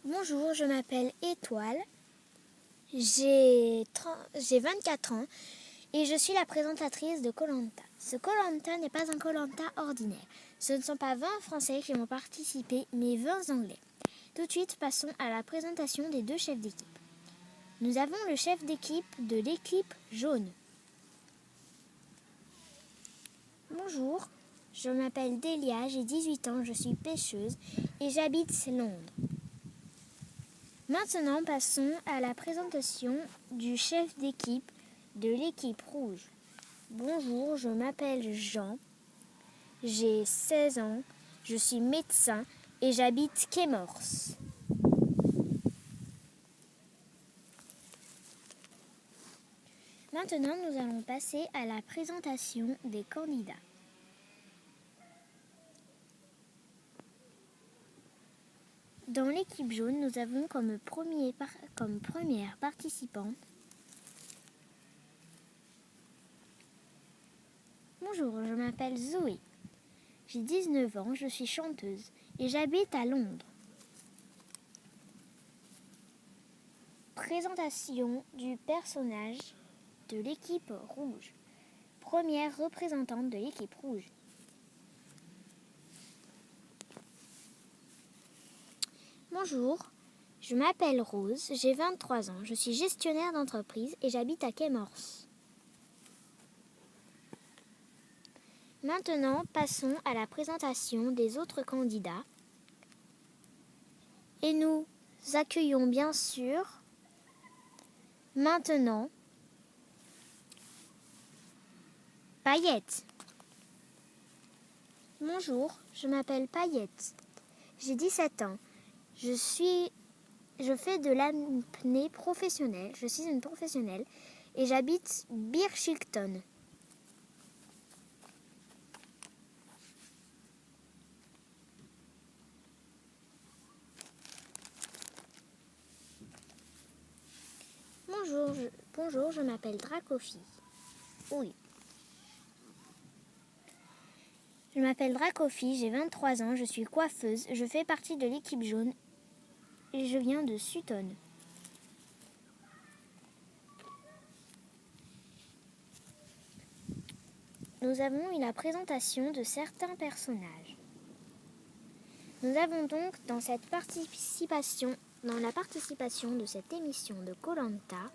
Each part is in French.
Bonjour, je m'appelle Étoile, j'ai 24 ans et je suis la présentatrice de Koh Lanta. Ce Koh Lanta n'est pas un Koh Lanta ordinaire. Ce ne sont pas 20 Français qui vont participer, mais 20 Anglais. Tout de suite, passons à la présentation des deux chefs d'équipe. Nous avons le chef d'équipe de l'équipe jaune. Bonjour, je m'appelle Delia, j'ai 18 ans, je suis pêcheuse et j'habite Londres. Maintenant, passons à la présentation du chef d'équipe de l'équipe rouge. Bonjour, je m'appelle Jean, j'ai 16 ans, je suis médecin et j'habite Quai Morse. Maintenant, nous allons passer à la présentation des candidats. Dans l'équipe jaune, nous avons comme première participante. Bonjour, je m'appelle Zoé. J'ai 19 ans, je suis chanteuse et j'habite à Londres. Présentation du personnage de l'équipe rouge. Première représentante de l'équipe rouge. Bonjour, je m'appelle Rose, j'ai 23 ans, je suis gestionnaire d'entreprise et j'habite à Quai Morse. Maintenant, passons à la présentation des autres candidats. Et nous accueillons bien sûr maintenant Paillette. Bonjour, je m'appelle Paillette. J'ai 17 ans. Je fais de l'apnée professionnelle. Je suis une professionnelle et j'habite Birchilton. Bonjour, je m'appelle Dracophy. Oui. Je m'appelle Dracophy, j'ai 23 ans, je suis coiffeuse, je fais partie de l'équipe jaune et je viens de Sutton. Nous avons eu la présentation de certains personnages. Nous avons donc dans la participation de cette émission de Koh Lanta,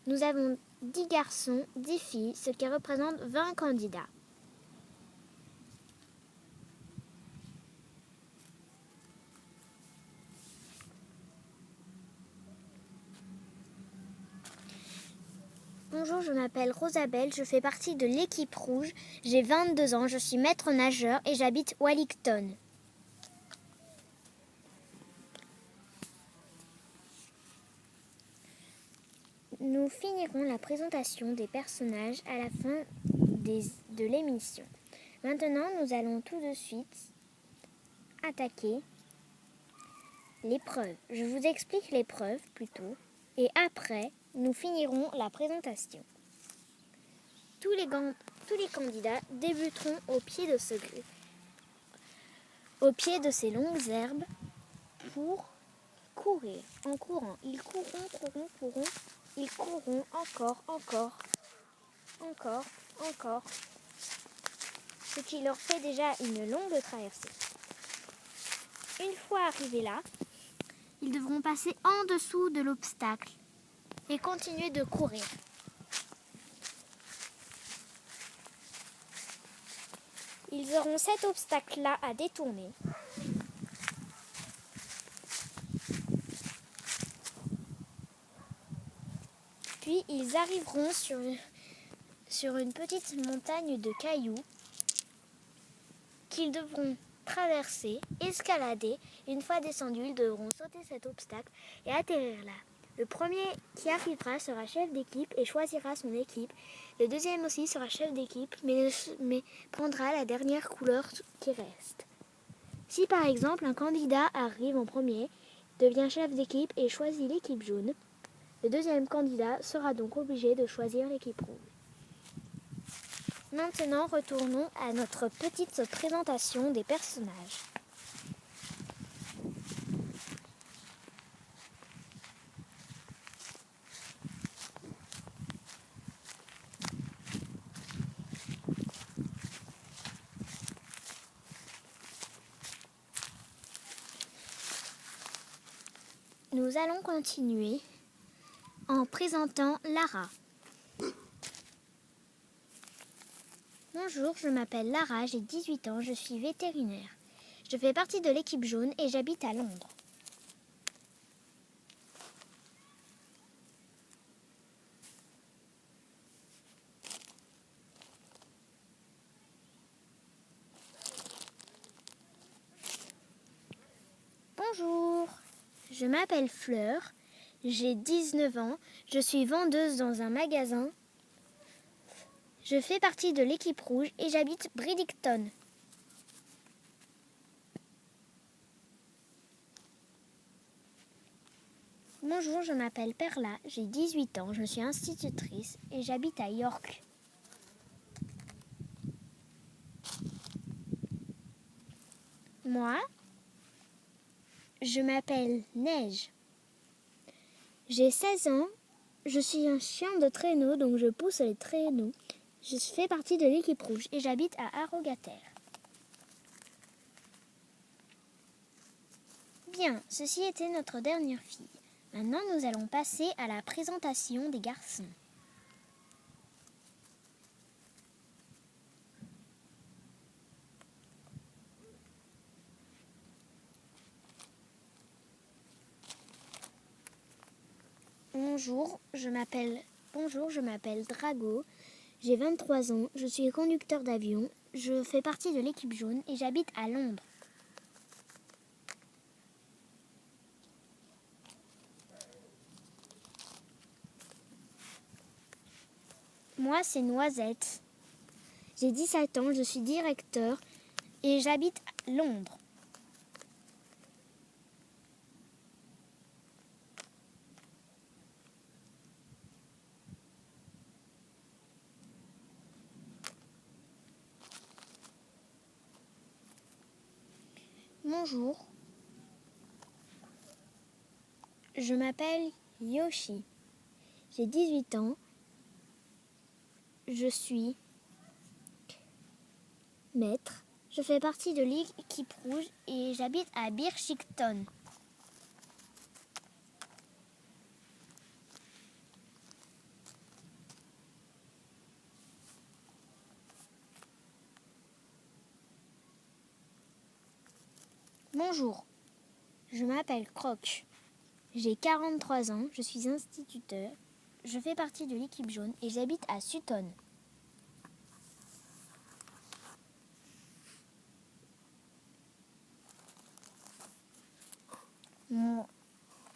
nous avons 10 garçons, 10 filles, ce qui représente 20 candidats. Bonjour, je m'appelle Rosabelle, je fais partie de l'équipe rouge, j'ai 22 ans, je suis maître nageur et j'habite Wellington. Nous finirons la présentation des personnages à la fin de l'émission. Maintenant, nous allons tout de suite attaquer l'épreuve. Je vous explique l'épreuve plutôt et après, nous finirons la présentation. Tous les candidats débuteront au pied de ces longues herbes pour courir. En courant, ils courront, ils courront encore, ce qui leur fait déjà une longue traversée. Une fois arrivés là, ils devront passer en dessous de l'obstacle et continuer de courir. Ils auront cet obstacle-là à détourner. Puis ils arriveront sur une petite montagne de cailloux qu'ils devront traverser, escalader. Une fois descendus, ils devront sauter cet obstacle et atterrir là. Le premier qui arrivera sera chef d'équipe et choisira son équipe. Le deuxième aussi sera chef d'équipe, mais prendra la dernière couleur qui reste. Si par exemple un candidat arrive en premier, devient chef d'équipe et choisit l'équipe jaune, le deuxième candidat sera donc obligé de choisir l'équipe rouge. Maintenant, retournons à notre petite présentation des personnages. nous allons continuer en présentant Lara. Bonjour, je m'appelle Lara, j'ai 18 ans, je suis vétérinaire. Je fais partie de l'équipe jaune et j'habite à Londres. Bonjour, je m'appelle Fleur, j'ai 19 ans, je suis vendeuse dans un magasin. Je fais partie de l'équipe rouge et j'habite Bridgton. Bonjour, je m'appelle Perla, j'ai 18 ans, je suis institutrice et j'habite à York. Moi, je m'appelle Neige. J'ai 16 ans, je suis un chien de traîneau, donc je pousse les traîneaux. Je fais partie de l'équipe rouge et j'habite à Harrogate. Bien, ceci était notre dernière fille. Maintenant, nous allons passer à la présentation des garçons. Bonjour, je m'appelle Drago, j'ai 23 ans, je suis conducteur d'avion, je fais partie de l'équipe jaune et j'habite à Londres. Moi, c'est Noisette. J'ai 17 ans, je suis directeur et j'habite à Londres. Bonjour, je m'appelle Yoshi. J'ai 18 ans, je suis maître. Je fais partie de l'équipe rouge et j'habite à Birchington. Bonjour, je m'appelle Croc. J'ai 43 ans, je suis instituteur. Je fais partie de l'équipe jaune et j'habite à Sutton.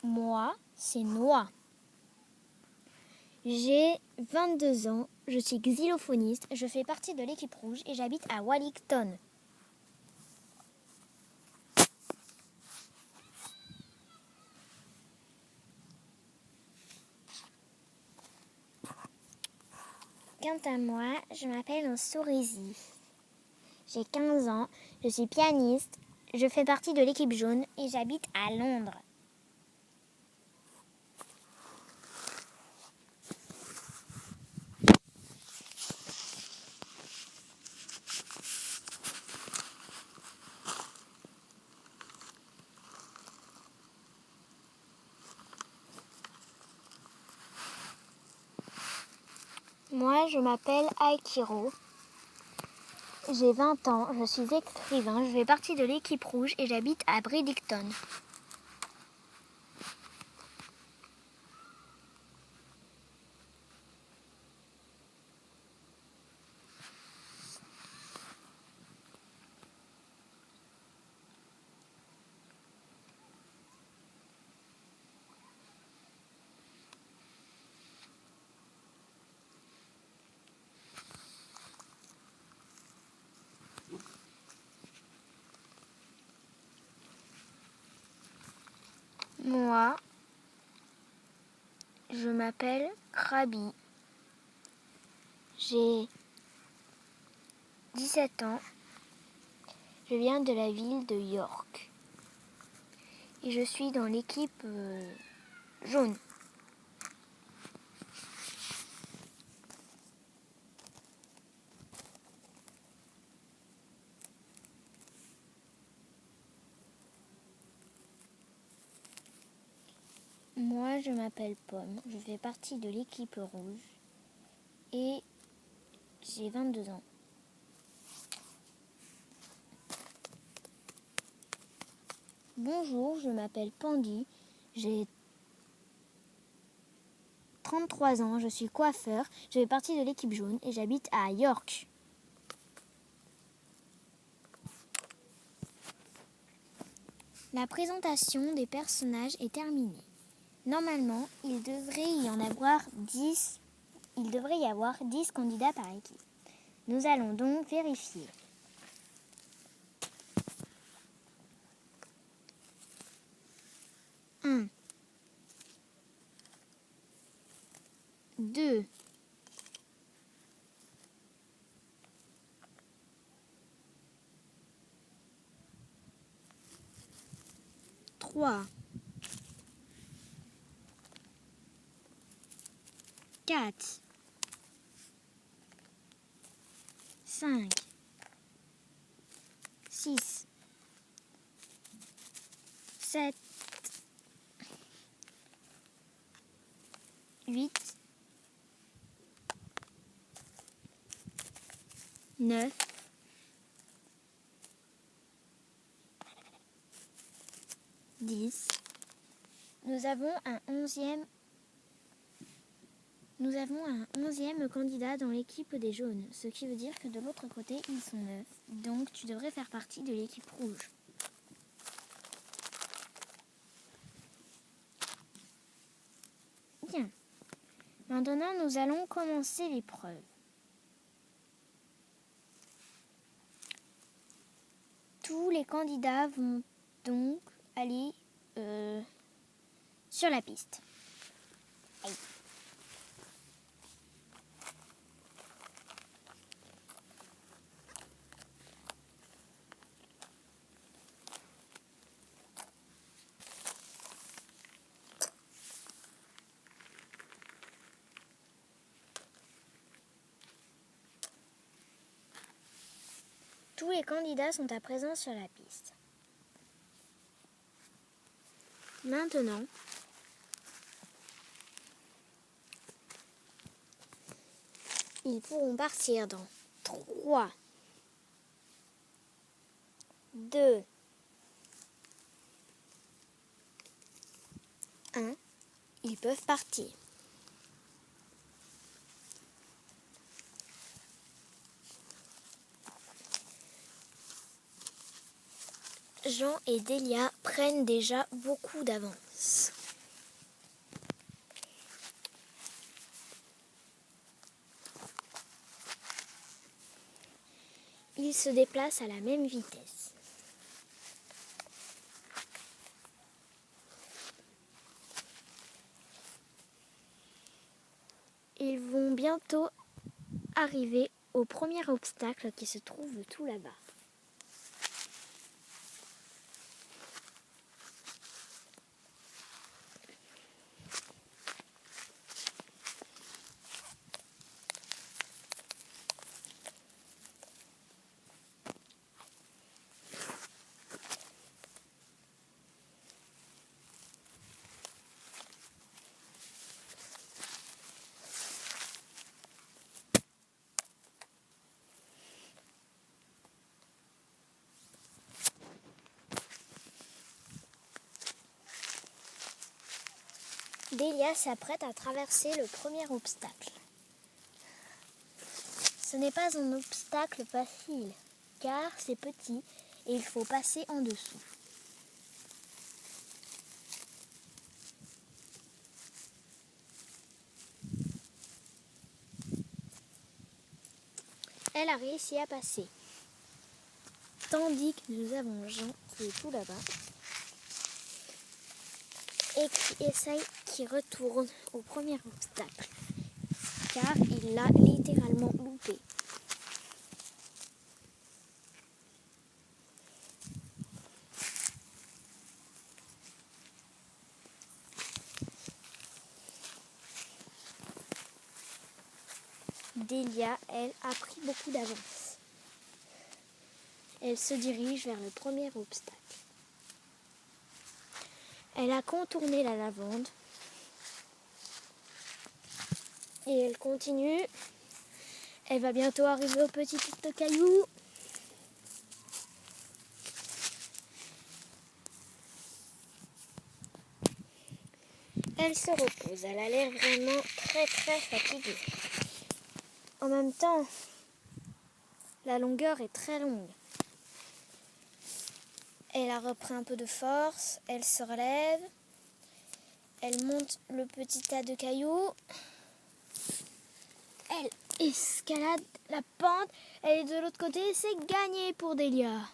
Moi, c'est Noah. J'ai 22 ans, je suis xylophoniste, je fais partie de l'équipe rouge et j'habite à Wellington. Quant à moi, je m'appelle Sorésie. J'ai 15 ans, je suis pianiste, je fais partie de l'équipe jaune et j'habite à Londres. Moi, je m'appelle Aikiro. J'ai 20 ans, je suis écrivain, je fais partie de l'équipe rouge et j'habite à Bridgton. Moi, je m'appelle Krabi. J'ai 17 ans. Je viens de la ville de York. Et je suis dans l'équipe jaune. je m'appelle Pomme, je fais partie de l'équipe rouge et j'ai 22 ans. Bonjour, je m'appelle Pandy, j'ai 33 ans, je suis coiffeur, je fais partie de l'équipe jaune et j'habite à York. La présentation des personnages est terminée. Normalement, il devrait y avoir 10 candidats par équipe. Nous allons donc vérifier. 1, 2, 3, 4, 5, 6, 7, 8, 9, 10. Nous avons un 11e candidat dans l'équipe des jaunes, ce qui veut dire que de l'autre côté, ils sont 9. Donc, tu devrais faire partie de l'équipe rouge. Bien. Maintenant, nous allons commencer l'épreuve. Tous les candidats vont donc aller sur la piste. Aïe. Tous les candidats sont à présent sur la piste. Maintenant, ils pourront partir dans 3, 2, 1. Ils peuvent partir. Jean et Delia prennent déjà beaucoup d'avance. Ils se déplacent à la même vitesse. Ils vont bientôt arriver au premier obstacle qui se trouve tout là-bas. Delia s'apprête à traverser le premier obstacle. Ce n'est pas un obstacle facile, car c'est petit et il faut passer en dessous. Elle a réussi à passer, tandis que nous avons Jean qui est tout là-bas et qui retourne au premier obstacle, car il l'a littéralement loupé. Delia, elle, a pris beaucoup d'avance. Elle se dirige vers le premier obstacle. Elle a contourné la lavande Et elle continue. Elle va bientôt arriver au petit tas de cailloux. Elle se repose. Elle a l'air vraiment très très fatiguée. En même temps, la longueur est très longue. Elle a repris un peu de force. Elle se relève. Elle monte le petit tas de cailloux. Elle escalade la pente. Elle est de l'autre côté. C'est gagné pour Delia.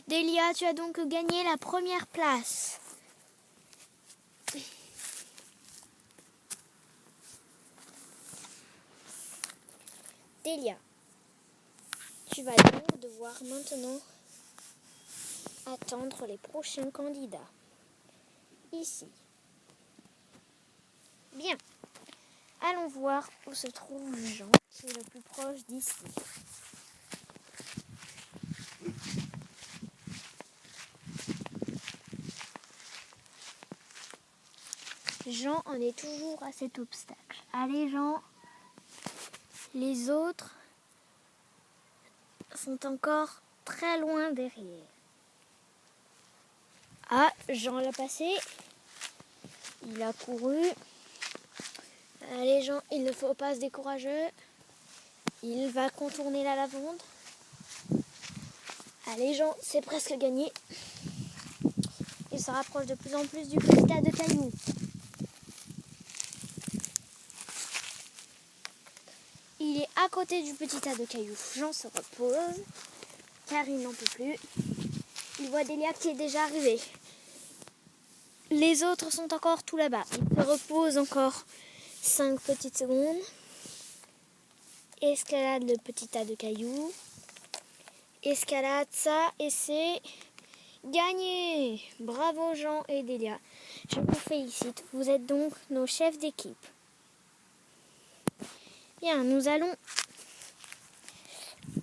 Delia, tu as donc gagné la première place. Delia, tu vas donc devoir maintenant attendre les prochains candidats. Ici. Bien. Allons voir où se trouve Jean, qui est le plus proche d'ici. Jean en est toujours à cet obstacle. Allez Jean, les autres sont encore très loin derrière. Ah, Jean l'a passé. Il a couru. Allez Jean, il ne faut pas se décourager. Il va contourner la lavande. Allez Jean, c'est presque gagné. Il se rapproche de plus en plus du petit tas de cailloux. Il est à côté du petit tas de cailloux. Jean se repose car il n'en peut plus. Il voit Delia qui est déjà arrivée. Les autres sont encore tout là-bas. Il se repose encore 5 petites secondes. Escalade le petit tas de cailloux. Escalade ça et c'est gagné. Bravo Jean et Delia. Je vous félicite. Vous êtes donc nos chefs d'équipe. Bien, nous allons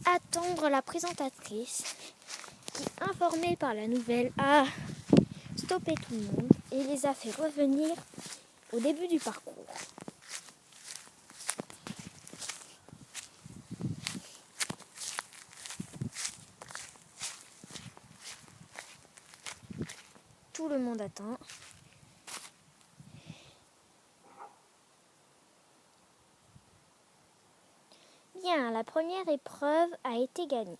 attendre la présentatrice qui, informée par la nouvelle, a stoppé tout le monde et les a fait revenir au début du parcours. Tout le monde attend. Bien, la première épreuve a été gagnée.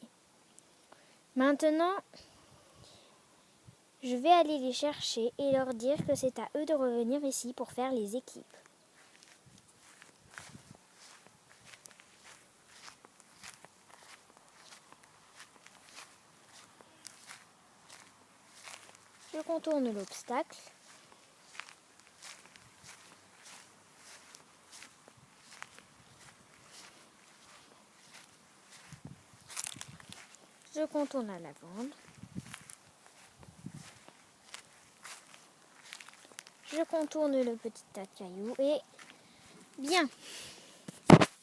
Maintenant, je vais aller les chercher et leur dire que c'est à eux de revenir ici pour faire les équipes. Je contourne l'obstacle. Je contourne la lavande. Je contourne le petit tas de cailloux et bien.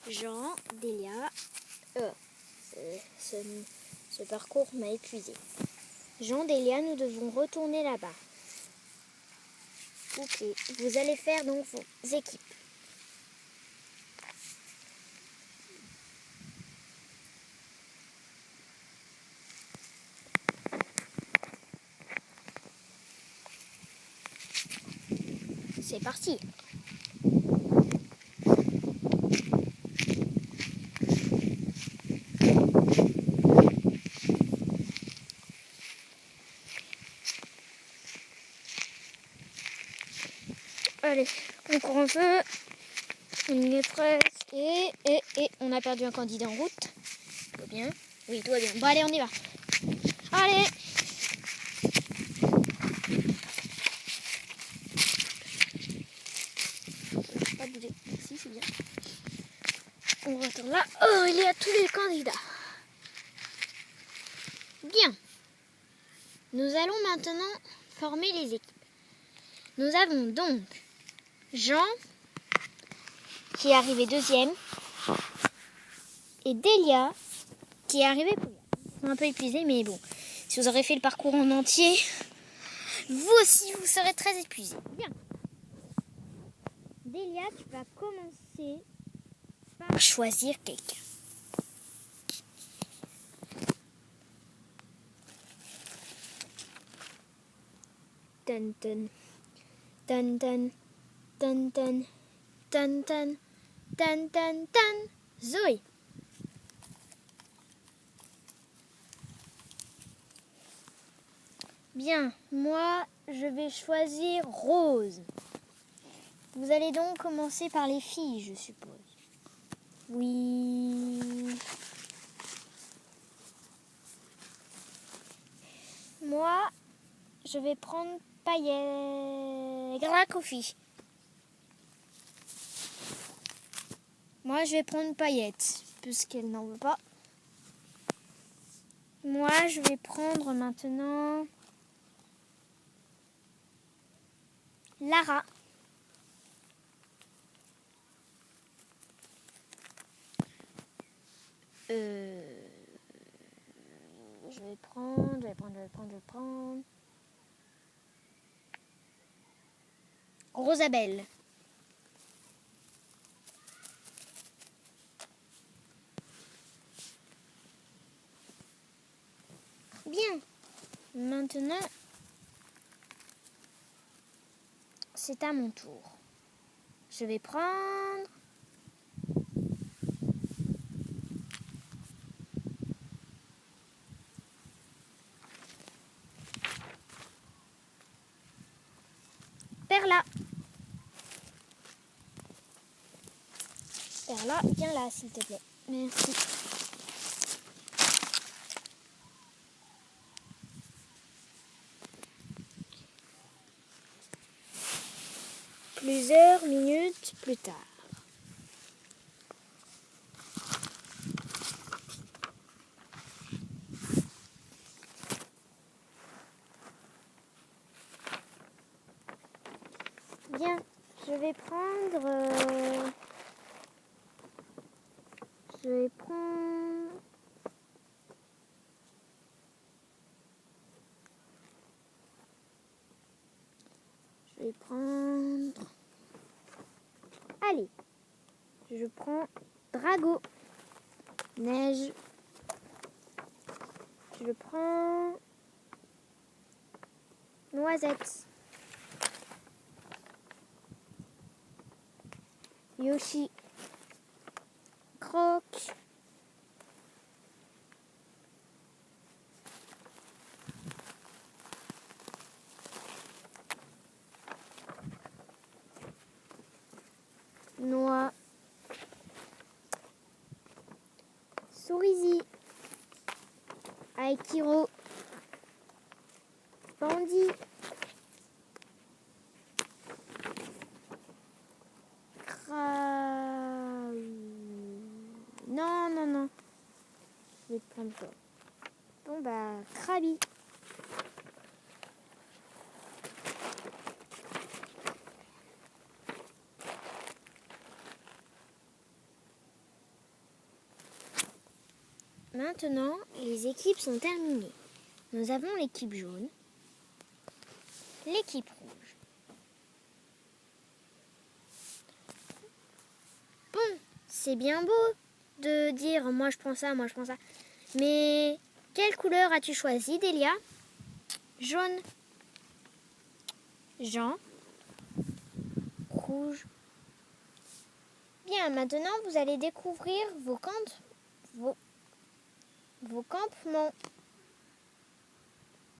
Jean, Delia, ce parcours m'a épuisé. Jean, Delia, nous devons retourner là-bas. Ok, vous allez faire donc vos équipes. C'est parti. Allez, on court un peu. On est presque. Et on a perdu un candidat en route. Tout va bien? Oui, tout va bien. Bon, allez, on y va. Allez! Pas bouger. Merci, c'est bien. On retourne là. Oh, il y a tous les candidats. Bien. Nous allons maintenant former les équipes. Nous avons donc Jean, qui est arrivé deuxième, et Delia, qui est arrivée première. Ils sont un peu épuisés, mais bon, si vous aurez fait le parcours en entier, vous aussi, vous serez très épuisés. Bien. Delia, tu vas commencer commencer par choisir quelqu'un. Dun dun dun dun dun dun dun dun dun dun dun. Zoé. Bien, moi je vais choisir Rose. Vous allez donc commencer par les filles, je suppose. Oui. Moi, je vais prendre Paillette. Gracofi. Moi, je vais prendre Paillette, puisqu'elle n'en veut pas. Moi, je vais prendre maintenant Lara. Je vais prendre. Rosabelle. Bien. Maintenant, c'est à mon tour. Je vais prendre Perla. Perla, viens là, s'il te plaît. Merci. Plusieurs minutes plus tard. Bien, je vais prendre... Je vais prendre... Allez, je prends Drago. Neige. Je prends Noisette. Yoshi. Croque. Noix. Cerisier. Aikiro. Bandit. Non. Je vais prendre ça. Bon bah, Krabi. Maintenant, les équipes sont terminées. Nous avons l'équipe jaune, l'équipe rouge. Bon, c'est bien beau de dire moi je prends ça. Mais quelle couleur as-tu choisi, Delia? Jaune. Jean. Rouge. Bien, maintenant vous allez découvrir vos campements.